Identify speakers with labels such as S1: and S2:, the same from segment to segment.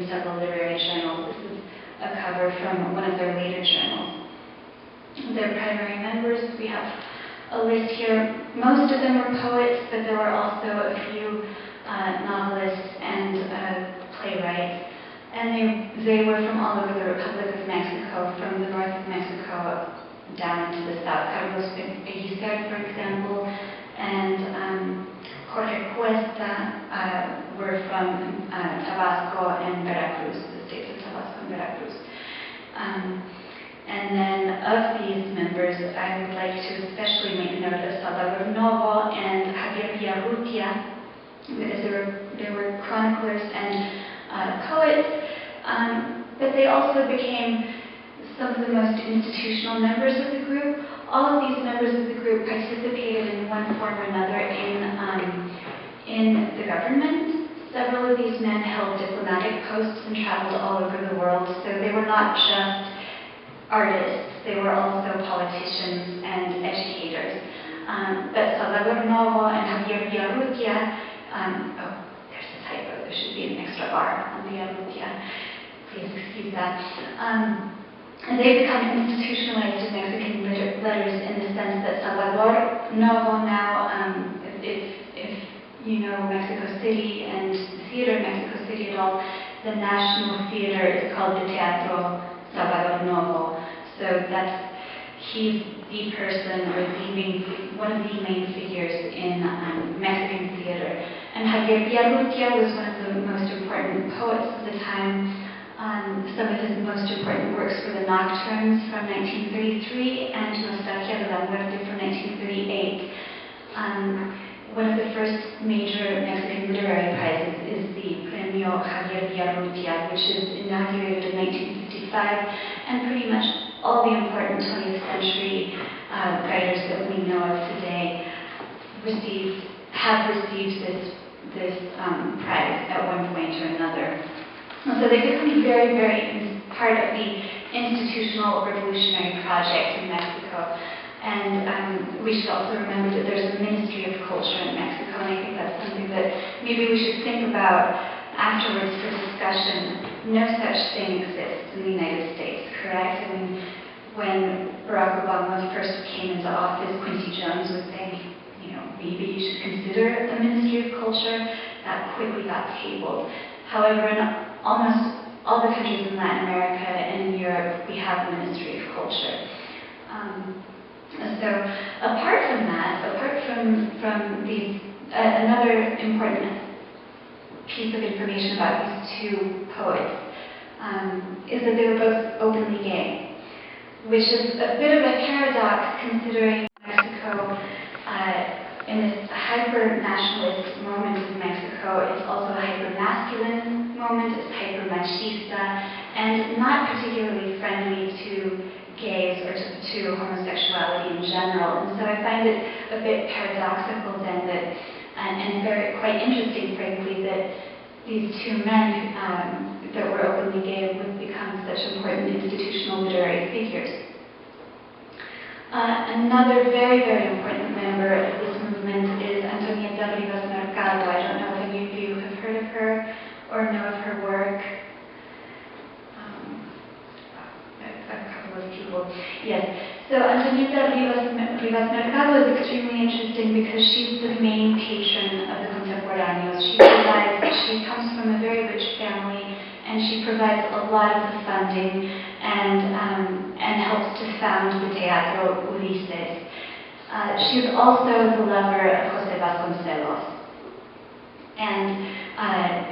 S1: in several literary journals. This is a cover from one of their later journals. Their primary members, we have a list here. Most of them were poets, but there were also a few novelists and playwrights. And they were from all over the Republic of Mexico, from the north of Mexico down into the south. Carlos Pellicer, for example, and Jorge Cuesta were from Tabasco and Veracruz, the states of Tabasco and Veracruz. And then of these members, I would like to especially make note of Salvador Novo and Javier Villarrutia, because they were chroniclers and poets, but they also became some of the most institutional members of the group. All of these members of the group participated in one form or another in the government. Several of these men held diplomatic posts and traveled all over the world, so they were not just artists, they were also politicians and educators. But Salvador Novo and Javier Villarrutia, there's a typo, there should be an extra R on Villarrutia, please excuse that. They become institutionalized in Mexican letters in the sense that Salvador Novo now, if you know Mexico City and the theater in Mexico City at all, the national theater is called the Teatro Salvador Novo. So he's the person or one of the main figures in Mexican theater. And Javier Villarrutia was one of the most important poets of the time. Some of his most important works were the Nocturnes from 1933 and Nostalgia de la Muerte from 1938. One of the first major Mexican literary prizes is the Premio Javier Villarrutia, which is inaugurated in 1955, and pretty much all the important 20th century writers that we know of today have received this prize at one point or another. So they become very, very part of the institutional revolutionary project in Mexico. And we should also remember that there's a Ministry of Culture in Mexico, and I think that's something that maybe we should think about afterwards for discussion. No such thing exists in the United States, correct? I mean, when Barack Obama first came into office, Quincy Jones was saying, maybe you should consider a Ministry of Culture. That quickly got tabled. However, in almost all the countries in Latin America and in Europe, we have a Ministry of Culture. So apart from that, apart from these, another important piece of information about these two poets is that they were both openly gay, which is a bit of a paradox considering Mexico, in this hyper-nationalist moment of Mexico, it's also a hyper-masculine moment, it's hyper-machista, and not particularly friendly to gays or to homosexuality in general. And so I find it a bit paradoxical then that, and very quite interesting, frankly, that these two men that were openly gay would become such important institutional literary figures. Another very, very important member of this movement is Antonia Rivas Mercado. I don't know if any of you have heard of her or know of her work. A couple of people. Yes. So Antonia Rivas Mercado is extremely interesting because she's the main patron of the Contemporaneos. She comes from a very rich family, and she provides a lot of the funding and helps to found the Teatro Ulises. She's also the lover of Jose Vasconcelos. And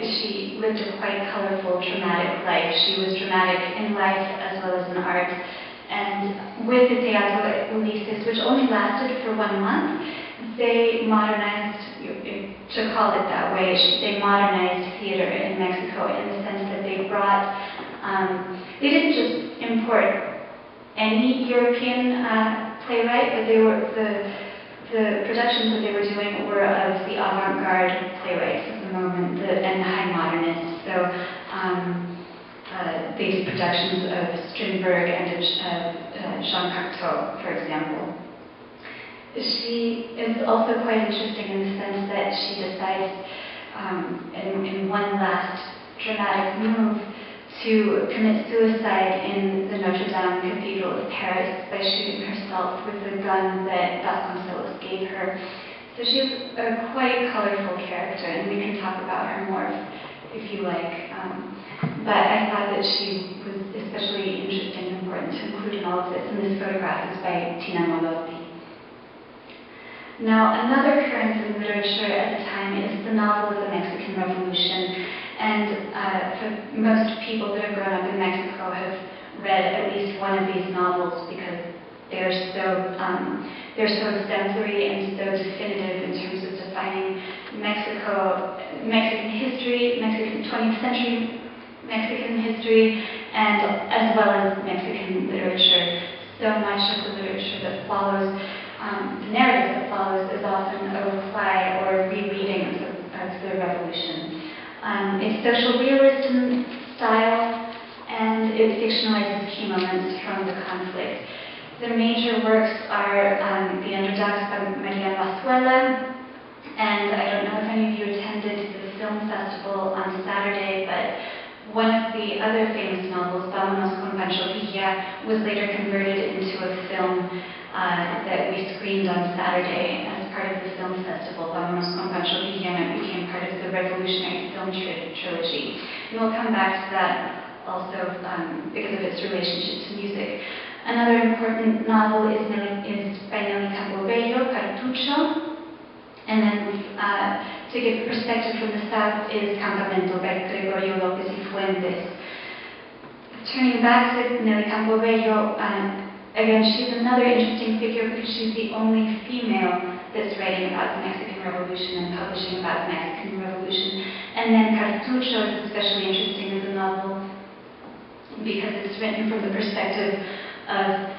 S1: she lived a quite colorful, dramatic life. She was dramatic in life as well as in art. And with the Teatro Ulises, which only lasted for 1 month, they modernized, to call it that way, they modernized theater in Mexico in the sense that they brought, they didn't just import any European playwright, but they were the productions that they were doing were of the avant-garde playwrights of the moment and the high modernists. So they did productions of Strindberg and of Jean Cocteau, for example. She is also quite interesting in the sense that she decides in one last dramatic move to commit suicide in the Notre Dame Cathedral of Paris by shooting herself with the gun that Vasconcelos gave her. So she's a quite colorful character, and we can talk about her more if you like. But I thought that she was especially interesting and important to include in all of this, and this photograph is by Tina Molotti. Now, another current in literature at the time is the novel of the Mexican Revolution. And for most people that have grown up in Mexico have read at least one of these novels because they're so exemplary and so definitive in terms of defining Mexican history, 20th century Mexican history, and as well as Mexican literature. So much of the literature that follows, the narrative that follows, is often a reply or rereading of the revolution. It's social realism style, and it fictionalizes key moments from the conflict. The major works are The Underdogs by Maria Mazuela, and I don't know if any of you attended the film festival on Saturday, but one of the other famous novels, Vámonos con Pancho Villa, was later converted into a film that we screened on Saturday as part of the film festival, Vámonos con Pancho Villa, and it became part of the revolutionary film trilogy. And we'll come back to that also because of its relationship to music. Another important novel is by Nelly Campobello, Cartucho. And then to give perspective from the South is Campamento by Gregorio López y Fuentes. Turning back to Nelly Campobello, again, she's another interesting figure because she's the only female that's writing about the Mexican Revolution and publishing about the Mexican Revolution. And then Cartucho is especially interesting as a novel because it's written from the perspective of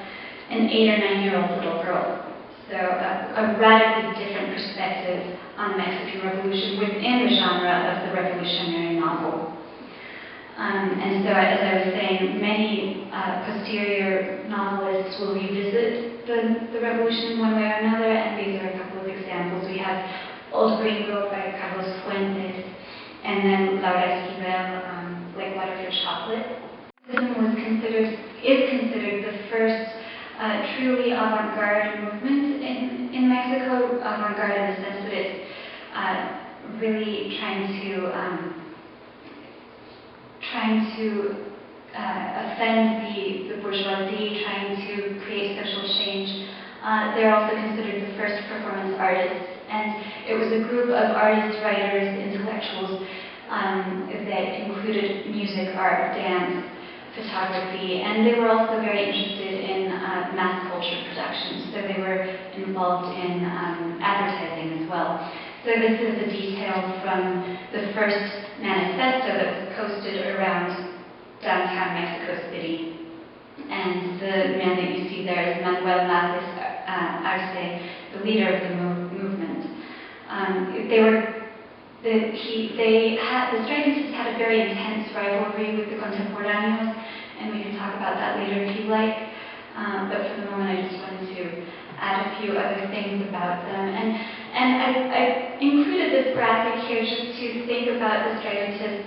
S1: an 8 or 9-year-old little girl. So a radically different perspective on the Mexican Revolution within the genre of the revolutionary novel. And so, as I was saying, many posterior novelists will revisit the revolution in one way or another, and these are a couple of examples. We have Old Gringo by Carlos Fuentes, and then Laura Esquivel, Like Water for Chocolate. Is considered the first truly avant-garde movement in Mexico. Avant-garde in the sense that it's really trying to offend the bourgeoisie, trying to create social change. They're also considered the first performance artists, and it was a group of artists, writers, intellectuals that included music, art, dance, photography, and they were also very interested in mass culture production, so they were involved in advertising as well. So this is a detail from the first manifesto that was posted around downtown Mexico City, and the man that you see there is Manuel López Arce, the leader of the movement. The Estridentistas had a very intense rivalry with the Contemporaneos, and we can talk about that later if you like. But for the moment, I just wanted to add a few other things about them. And I included this graphic here just to think about the Estridentistas,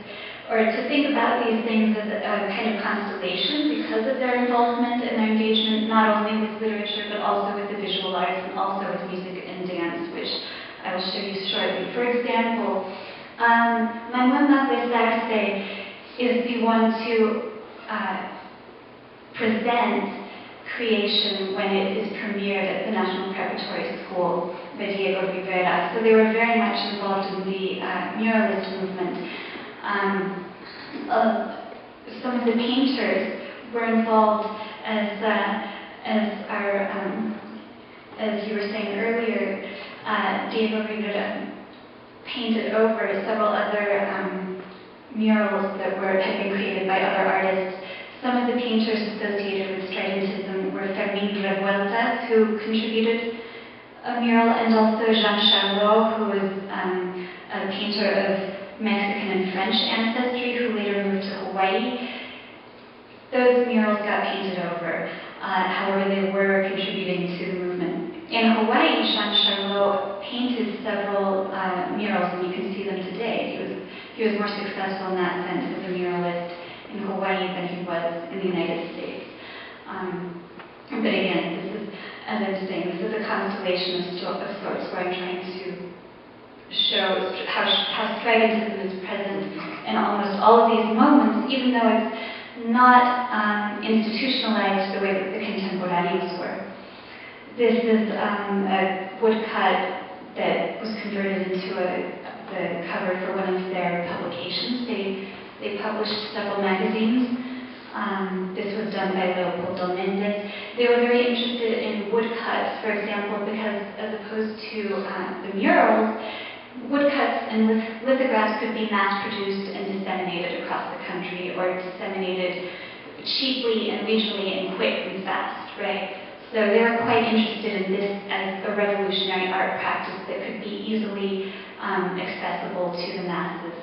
S1: or to think about these things as a kind of constellation because of their involvement and their engagement not only with literature but also with the visual arts and also with music and dance, which I will show you shortly. For example, Manuel López Arce is the one to present creation when it is premiered at the National Preparatory School by Diego Rivera. So they were very much involved in the muralist movement. Some of the painters were involved as you were saying earlier, Diego Rivera painted over several other murals that had been created by other artists. Some of the painters associated with Estridentism were Fermín Revueltas, who contributed a mural, and also Jean Charlot, who was a painter of Mexican and French ancestry, who later moved to Hawaii. Those murals got painted over. However, they were contributing to the movement. In Hawaii, Jean Charlot painted several murals, and you can see them today. He he was more successful in that sense as a muralist in Hawaii than he was in the United States. But again, this is, as I'm saying, this is a constellation of sorts where I'm trying to show how Estridentism is present in almost all of these moments, even though it's not institutionalized the way that the Contemporaneos were. This is a woodcut that was converted into the cover for one of their publications. They published several magazines. This was done by Leopoldo Mendez. They were very interested in woodcuts, for example, because as opposed to the murals, woodcuts and lithographs could be mass-produced and disseminated across the country, or disseminated cheaply and regionally and quick and fast, right? So they were quite interested in this as a revolutionary art practice that could be easily accessible to the masses.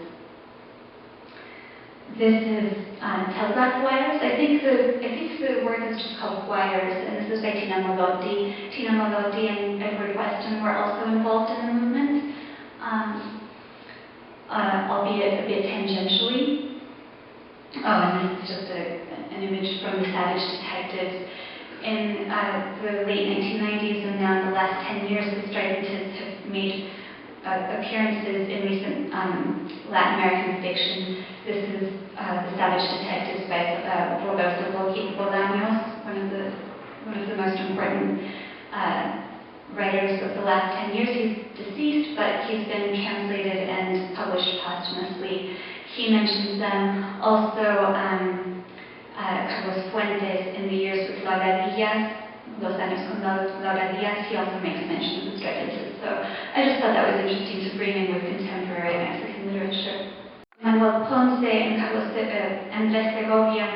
S1: This is telegraph wires. I think the work is just called Wires, and this is by Tina Molotti. Tina Molotti and Edward Weston were also involved in the movement, albeit a bit tangentially. Oh, and this is just an image from the Savage Detectives. In the late 1990s and now in the last 10 years, the Estridentistas have made appearances in recent Latin American fiction. This is The Savage Detectives by Roberto Bolaños, one of the most important writers of the last 10 years. He's deceased, but he's been translated and published posthumously. He mentions them. Also, Carlos Fuentes, in the years with Laura Díaz, Los años con Laura Díaz, he also makes mention of the Estridentistas. So I just thought that was interesting to bring in with contemporary Mexican literature. Manuel Ponce and Andrés Segovia,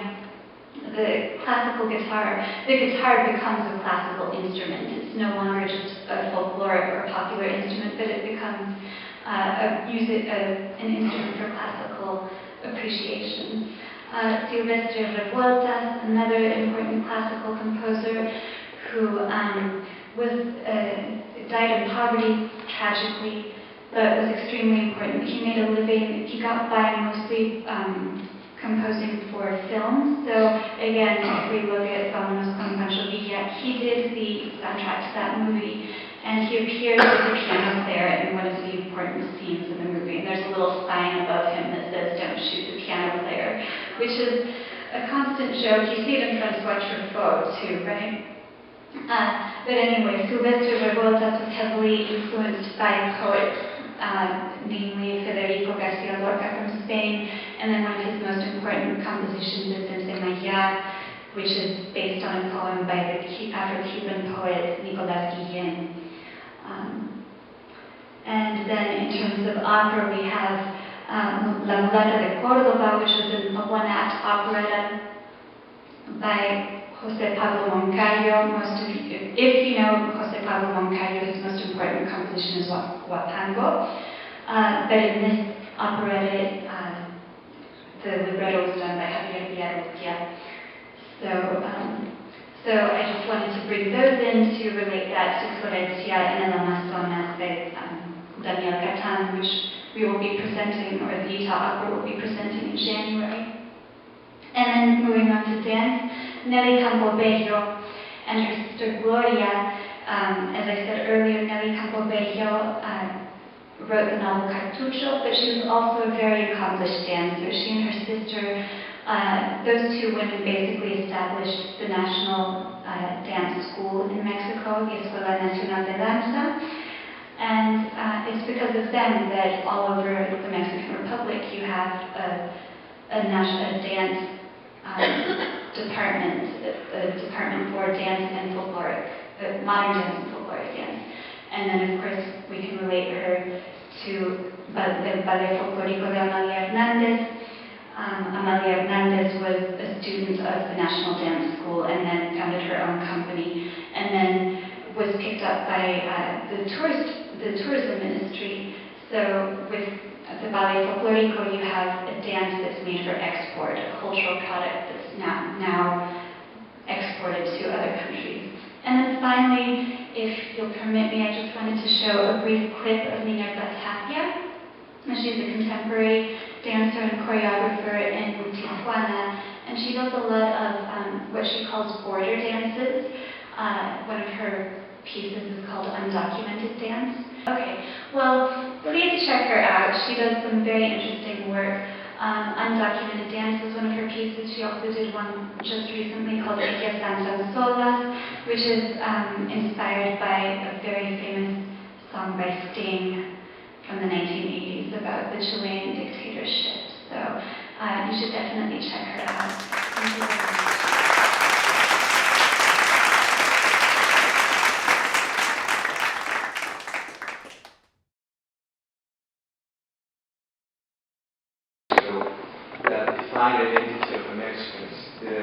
S1: the classical guitar, the guitar becomes a classical instrument. It's no longer just a folkloric or popular instrument, but it becomes an instrument for classical appreciation. Silvestre Revueltas, another important classical composer who died in poverty, tragically, but was extremely important. He made a living, he got by mostly composing for films. So again, if we look at Vámonos con Pancho Villa, he did the soundtrack to that movie, and he appears as a piano player in one of the important scenes in the movie. And there's a little sign above him that says, "Don't shoot the piano player," which is a constant joke. You see it in Francois Truffaut too, right? But anyway, Silvestre Revueltas was heavily influenced by poets, namely Federico García Lorca from Spain, and then one of his most important compositions is Ensemaya, which is based on a poem by the Afro-Cuban poet Nicolás Guillén. And then in terms of opera, we have La Mulata de Córdoba, which was a one-act operetta by José Pablo Moncayo. Most of you, if you know José Pablo Moncayo, his most important composition is Huapango. But in this operetta, the libretto was done by Javier Villarrutia. So I just wanted to bring those in to relate that to Florencia en el Amazonas by Daniel Catan, which we will be presenting, or the Utah Opera will be presenting in January. And then moving on to dance, Nelly Campobello and her sister Gloria. As I said earlier, Nelly Campobello wrote the novel Cartucho, but she was also a very accomplished dancer. She and her sister, those two women basically established the national dance school in Mexico, the Escuela Nacional de Danza. And it's because of them that all over the Mexican Republic you have a dance department, a department for dance and folkloric, modern dance and folkloric dance. And then, of course, we can relate her to the Ballet Folclórico de Amalia Hernández. Amalia Hernández was a student of the National Dance School and then founded her own company, and then was picked up by the tourism ministry. So with the Ballet Folclórico, you have a dance that's made for export, a cultural product that's now exported to other countries. And then finally, if you'll permit me, I just wanted to show a brief clip of Minerva Tapia. She's a contemporary dancer and choreographer in Tijuana, and she does a lot of what she calls border dances. One of her pieces is called Undocumented Dance. Okay, well, please check her out. She does some very interesting work. Undocumented Dance is one of her pieces. She also did one just recently called Ellas Danzan Solas, which is inspired by a very famous song by Sting from the 1980s about the Chilean dictatorship. So you should definitely check her out. Thank you very much.
S2: That define the identity of the Mexicans. The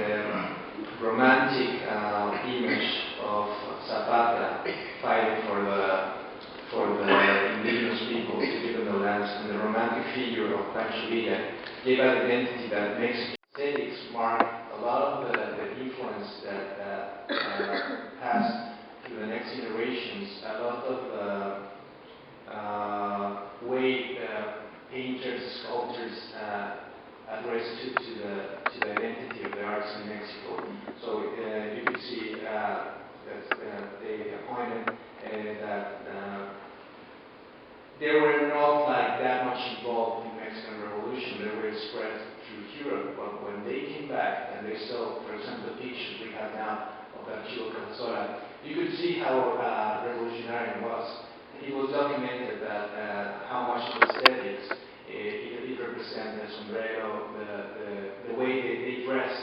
S2: romantic image of Zapata fighting for the indigenous people to give them the lands, and the romantic figure of Pancho Villa gave an identity that Mexican aesthetics mark a lot of the influence that passed to the next generations. A lot of way painters, sculptors addressed to the identity of the arts in Mexico. So you could see that they appointed that they were not like that much involved in the Mexican Revolution. They were spread through Europe. But when they came back and they saw, for example, the pictures we have now of the Archivo Cazorla, you could see how revolutionary it was. It was documented that how much the aesthetics it represents the sombrero, the way they dress,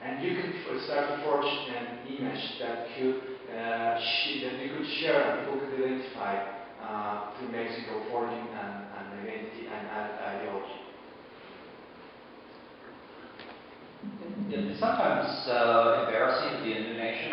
S2: and you could start to forge an image that you could share and people could identify through Mexico, forging an identity and ideology.
S3: It's sometimes embarrassing to be a new nation.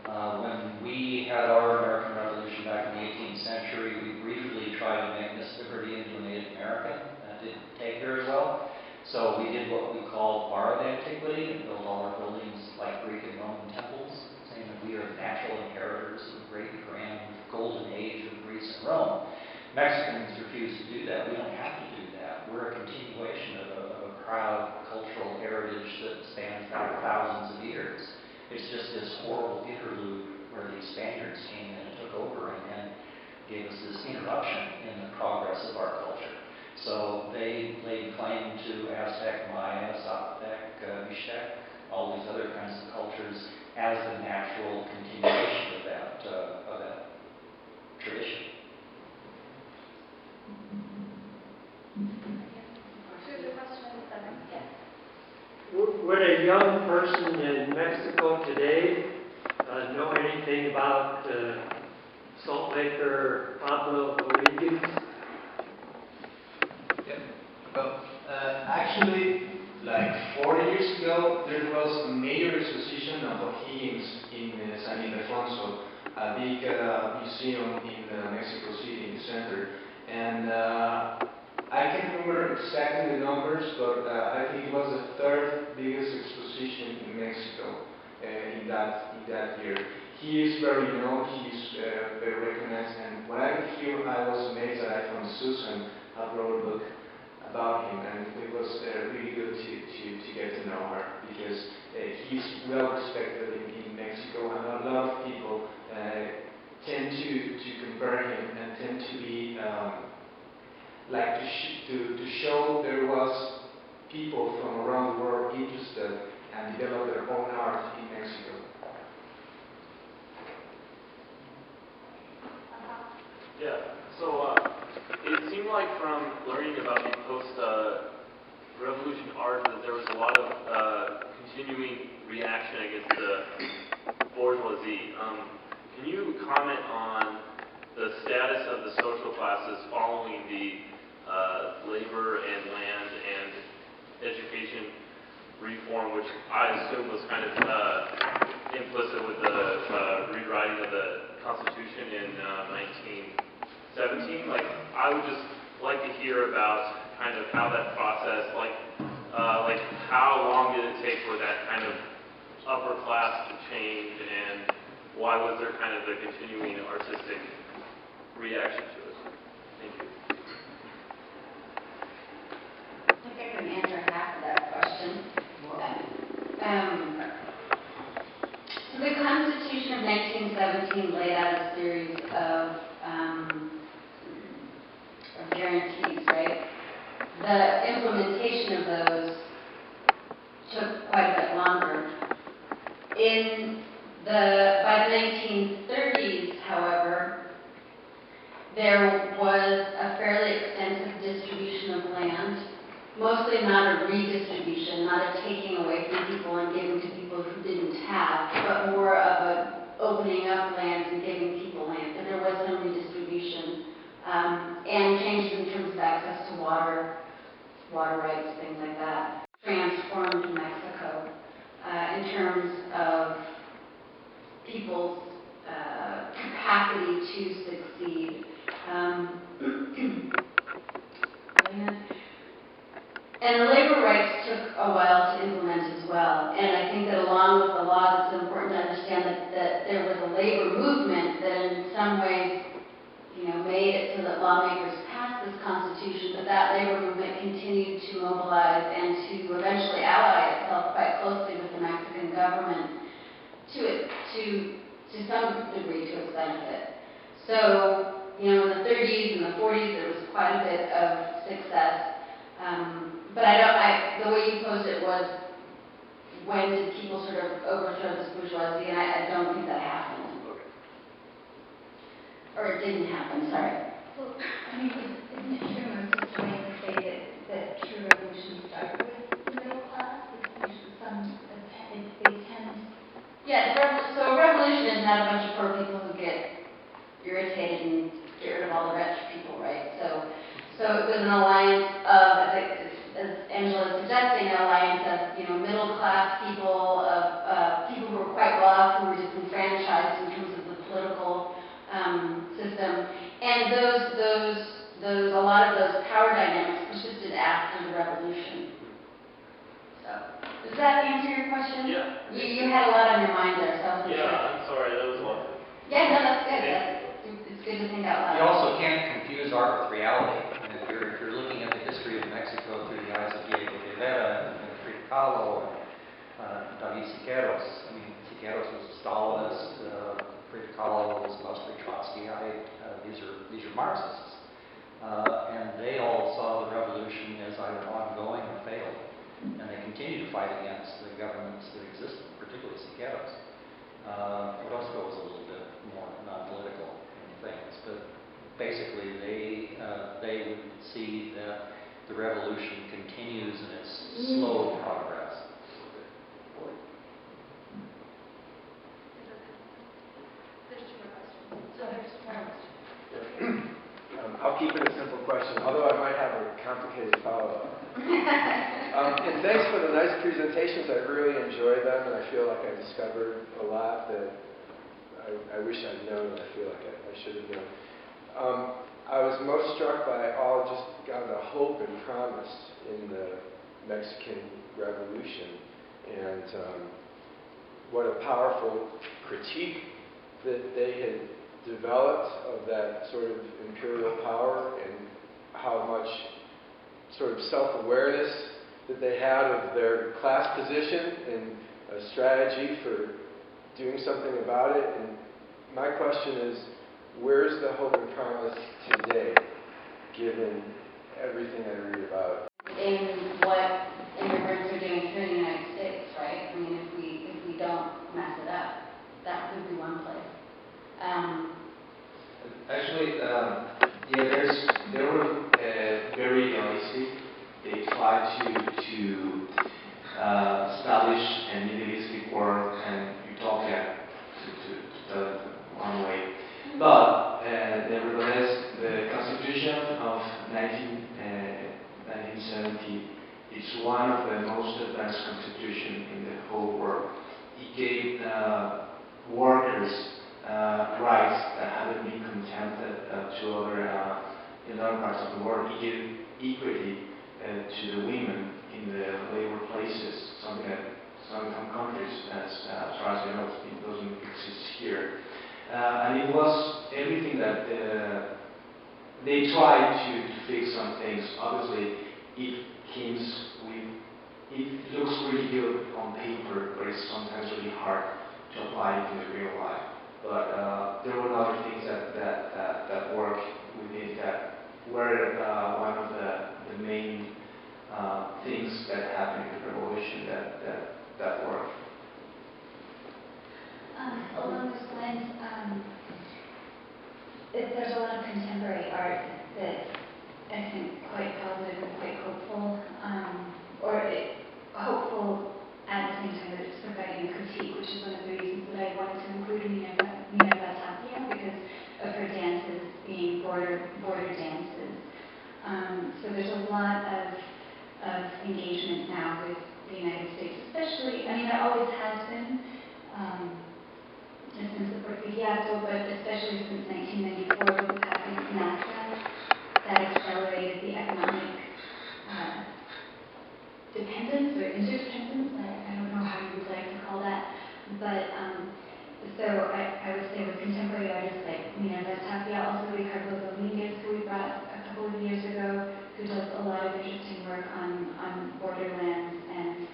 S3: When we had our American Revolution back in the 18th century, we briefly tried to make Miss Liberty into a Native American. That didn't take very well. So we did what we call borrowed antiquity and built all our buildings like Greek and Roman temples, saying that we are the natural inheritors of the great grand golden age of Greece and Rome. Mexicans refuse to do that. We don't have to do that. We're a continuation of a proud cultural heritage that spans back thousands of years. It's just this horrible interlude where the Spaniards came in and took over and gave us this interruption in the progress of our culture. So they laid claim to Aztec, Maya, Zapotec, Mixtec, all these other kinds of cultures as the natural continuation of that tradition.
S4: Would a young person in Mexico today know anything about Salt Lake or Pablo Rodriguez?
S2: Yeah. Well, actually, like 40 years ago, there was a major exposition of O'Higgins in San Ildefonso, a big museum in Mexico City, in the center. And I can't remember exactly the numbers, but I think it was the third biggest exposition in Mexico in that year. He is very known, he is very recognized, and when I hear, I was amazed that I found Susan wrote a book about him, and it was really good to get to know her, because he's well respected in Mexico, and a lot of people tend to compare him and tend to be like to show there was people from around the world interested and develop their own art in Mexico.
S5: Yeah, so it seemed like from learning about the post-revolution art that there was a lot of continuing reaction against the bourgeoisie. Can you comment on the status of the social classes following the labor and land and education reform, which I assume was kind of implicit with the rewriting of the Constitution in 1917? Like, I would just like to hear about kind of how that process, like how long did it take for that kind of upper class to change, and why was there kind of a continuing artistic reaction to it? Thank you.
S6: 2017 laid out a series of guarantees, right? The implementation of those took quite a bit longer. By the 1930s, however, there was a fairly extensive distribution of land, mostly not a redistribution, not a taking away from people and giving to people who didn't have, but more of a opening up land and giving people land. But there was some redistribution and changes in terms of access to water rights, things like that. Transformed Mexico in terms of people's capacity to succeed. And the labor rights took a while to implement as well. And I think that along with the laws, it's important to understand that there was a labor movement that in some ways, made it so that lawmakers passed this Constitution, but that labor movement continued to mobilize and to eventually ally itself quite closely with the Mexican government to some degree to its benefit. So, in the 30s and the 40s, there was quite a bit of success. But the way you posed it was, when did people sort of overthrow this bourgeoisie? And I don't think that happened. Or it didn't happen, sorry.
S1: Well, isn't it true most historians say that true revolutions start with the middle class? They tend.
S6: Yeah, so a revolution is not a bunch of poor people who get irritated and get rid of all the rich people, right? So it was an alliance of, as Angela is suggesting, an alliance of middle class people, of people who were quite well off, who were disenfranchised in terms of the political system, and a lot of those power dynamics persisted after the revolution. So, does that answer your question?
S5: Yeah.
S6: You had a lot on your mind there, so.
S5: Yeah, I'm sorry, that was long.
S6: Yeah, no, that's good. It's good to think out loud.
S3: You also can't confuse art with reality. And if you're looking at the history of Mexico through the eyes of Diego Rivera and Frida Kahlo and David Siqueiros, Siqueiros was a Stalinist, Frida Kahlo was mostly Trotskyite. These are Marxists. And they all saw the revolution as either ongoing or failed. And they continue to fight against the governments that existed, particularly Siqueiros. Orozco was a little bit more non-political in things, but basically they would see that the revolution continues in its slow progress.
S7: I'll keep it a simple question, although I might have a complicated follow-up. And thanks for the nice presentations. I really enjoyed them, and I feel like I discovered a lot that I wish I'd known, and I feel like I should have known. I was most struck by just the hope and promise in the Mexican Revolution, and what a powerful critique that they had developed of that sort of imperial power, and how much sort of self-awareness that they had of their class position and a strategy for doing something about it. And my question is, where's the hope and promise today, given everything I read about?
S6: In what immigrants are doing here in the United States, right? If we don't mess it up, that would be one place.
S2: Actually, they were very idealistic. They tried to establish a Middle-eastern world and utopia, to tell it one way. But nevertheless, the Constitution of 1970 is one of the most advanced constitutions in the whole world. It gave workers rights that haven't been contempted in other parts of the world. It gave equity to the women in the labor places, something that some countries, as far as I know, it doesn't exist here. And it was everything that they tried to fix some things. Obviously, it looks really good on paper, but it's sometimes really hard to apply it in the real life. but there were other things that worked with it that were one of the main things that happened in the revolution that worked.
S1: Along those lines, there's a lot of contemporary art that's, I think, quite positive and quite hopeful, hopeful at the same time that it's providing a critique, which is one of the reasons that I wanted to include Minerva Tapia, because of her dances being border dances. So there's a lot of engagement now with the United States, especially, I mean, there always has been, since the Porfiriato, but especially since 1994 with the passing of NAFTA, that accelerated the economic dependence or interdependence. I don't know how you would like to call that, but so I would say with contemporary artists like Minerva Tapia, also Ricardo Dominguez, who we brought a couple of years ago, who does a lot of interesting work on borderlands and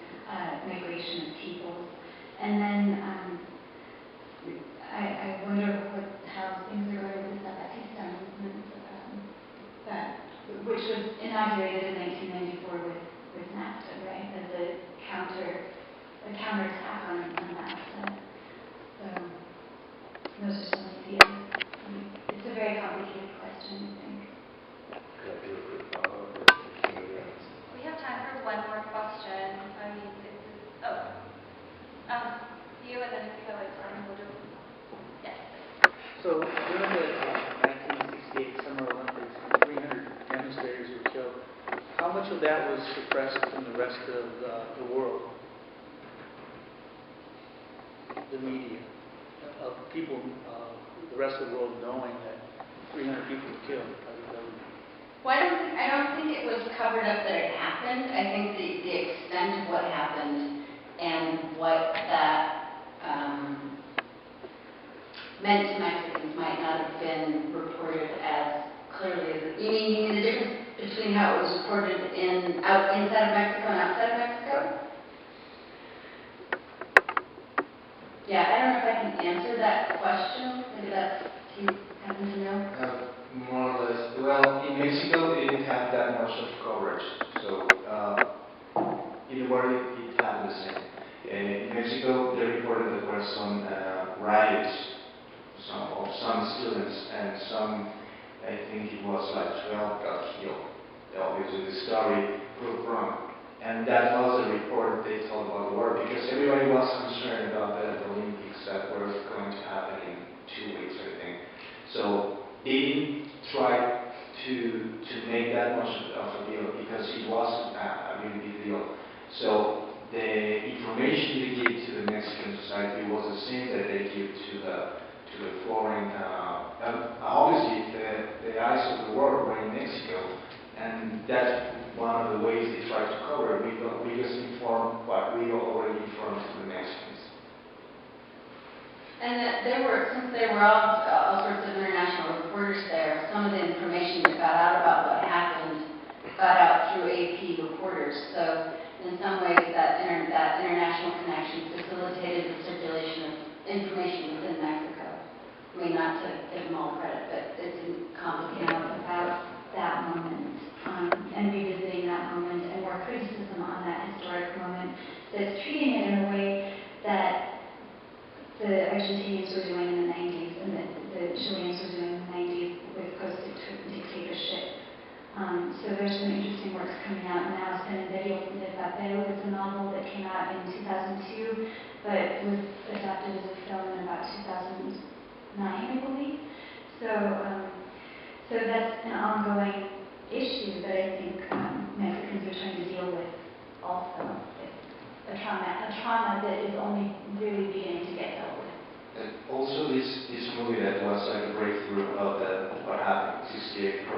S1: migration of peoples. And then I wonder how things are going with the Zapatista movement, which was inaugurated in 1994 with NAFTA, right, as a counterattack on NAFTA. So those are some ideas. It's a very complicated question, I think.
S7: Could I do a quick follow-up?
S8: We have time for one more question. I mean, you and then if you have like time, we'll do. Yes.
S9: So during the 1968 Summer Olympics, when 300 demonstrators were killed, how much of that was suppressed from the rest of the world? The media, of people, the rest of the world knowing that 300 people were killed by the government.
S6: Well, I don't think it was covered up that it happened. I think the extent of what happened and what that meant to Mexicans might not have been reported as clearly as you mean the difference between how it was reported inside of Mexico and outside of Mexico? Yeah, I don't know if I can answer that question. Maybe that's, do you happen to know?
S2: More or less. Well, in Mexico, it didn't have that much of coverage. So, in the world, it happened the same. In Mexico, they reported there were some riots of some students, and some, I think it was like 12 got killed. Obviously, the story proved wrong. And that was the report they told about the war, because everybody was concerned about the Olympics that were going to happen in 2 weeks, I think. So they didn't try to make that much of a deal, because it wasn't a really big deal. So the information they gave to the Mexican society was the same that they give to the foreign. Obviously, the eyes of the world were in Mexico, and that's one of the ways they try to cover it. We just inform what we already informed to the Mexicans.
S6: And since there were all sorts of international reporters there, some of the information that got out about what happened got out through AP reporters. So in some ways, that international connection facilitated the circulation of information within Mexico. I mean, not to give them all credit, but it's complicated about that moment and revisiting that moment and more criticism on that historic moment that's treating it in a way that the Argentinians were doing in the 90s and that the Chileans were doing in the 90s with post-dictatorship. So there's some interesting works coming out now. Cementerio de Papel is a novel that came out in 2002, but was adapted as a film in about 2009, I believe. So that's an ongoing issue that I think Mexicans are trying to deal with also. A trauma that is only really beginning to get dealt with.
S2: And also this movie that was like a breakthrough about what happened in 68,